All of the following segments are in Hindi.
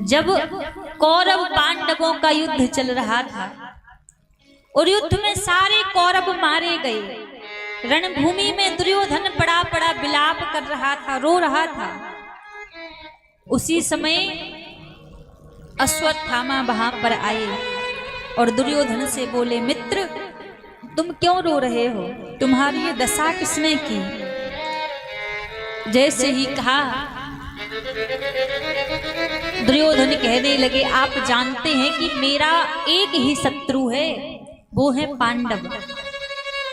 जब कौरव पांडवों का युद्ध चल रहा था और युद्ध में सारे कौरव मारे गए, रणभूमि में दुर्योधन पड़ा पड़ा विलाप कर रहा था, रो रहा था। उसी समय अश्वत्थामा वहां पर आए और दुर्योधन से बोले, मित्र तुम क्यों रो रहे हो, तुम्हारी ये दशा किसने की? जैसे ही कहा दुर्योधन कहने लगे, आप जानते हैं कि मेरा एक ही शत्रु है, वो है पांडव,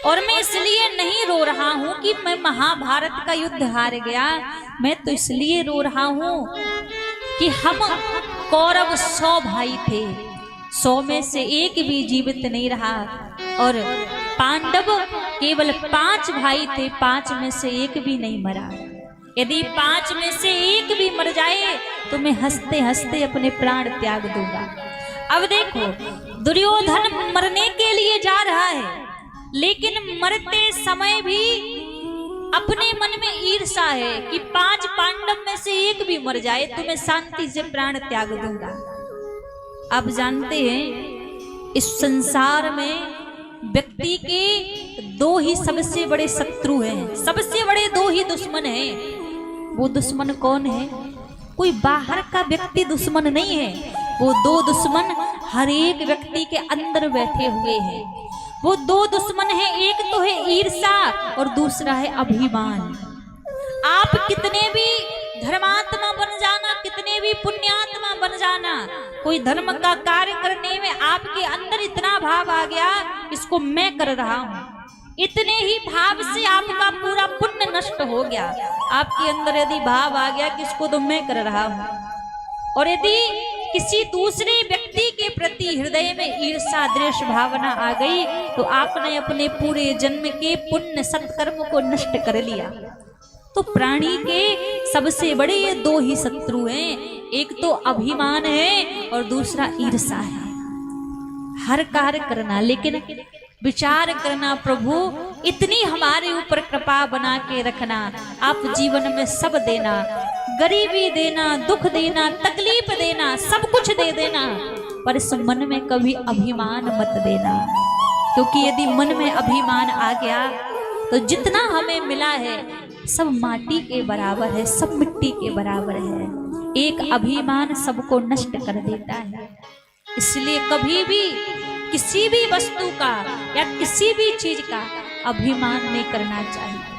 और मैं इसलिए नहीं रो रहा हूं कि मैं महाभारत का युद्ध हार गया, मैं तो इसलिए रो रहा हूं कि हम कौरव 100 भाई थे, 100 में से एक भी जीवित नहीं रहा, और पांडव केवल 5 भाई थे, 5 में से एक भी नहीं मरा। यदि 5 में से एक भी मर जाए तो मैं हंसते हंसते अपने प्राण त्याग दूंगा। अब देखो, दुर्योधन मरने के लिए जा रहा है, लेकिन मरते समय भी अपने मन में ईर्ष्या है कि 5 पांडव में से एक भी मर जाए तो मैं शांति से प्राण त्याग दूंगा। आप जानते हैं इस संसार में व्यक्ति के 2 ही सबसे बड़े शत्रु हैं, सबसे बड़े 2 ही दुश्मन हैं। वो दुश्मन कौन है? कोई बाहर का व्यक्ति दुश्मन नहीं है, वो 2 दुश्मन हर एक व्यक्ति के अंदर बैठे हुए हैं। वो 2 दुश्मन हैं, एक तो है ईर्ष्या और दूसरा है अभिमान। आप कितने भी धर्मात्मा बन जाना, कितने भी पुण्यात्मा बन जाना, कोई धर्म का कार्य करने में आपके अंदर इतना भाव आ गया, इसको मैं कर रहा हूं, इतने ही भाव से आपका पूरा पुण्य नष्ट हो गया। आपके अंदर यदि भाव आ गया कि इसको तो मैं कर रहा हूं, और यदि किसी दूसरे व्यक्ति के प्रति हृदय में ईर्ष्या द्वेष भावना आ गई तो आपने अपने पूरे जन्म के पुण्य सत्कर्म को नष्ट कर लिया। तो प्राणी के सबसे बड़े ये 2 ही शत्रु हैं, एक तो अभिमान है और दूसरा ईर्ष्या है। हर कार्य करना, लेकिन विचार करना, प्रभु इतनी हमारे ऊपर कृपा बना के रखना, आप जीवन में सब देना, गरीबी देना, दुख देना, तकलीफ देना, सब कुछ दे देना, पर इस मन में कभी अभिमान मत देना, क्योंकि यदि मन में अभिमान आ गया तो जितना हमें मिला है सब माटी के बराबर है, सब मिट्टी के बराबर है। एक अभिमान सबको नष्ट कर देता है। इसलिए कभी भी किसी भी वस्तु का या किसी भी चीज का अभिमान नहीं करना चाहिए।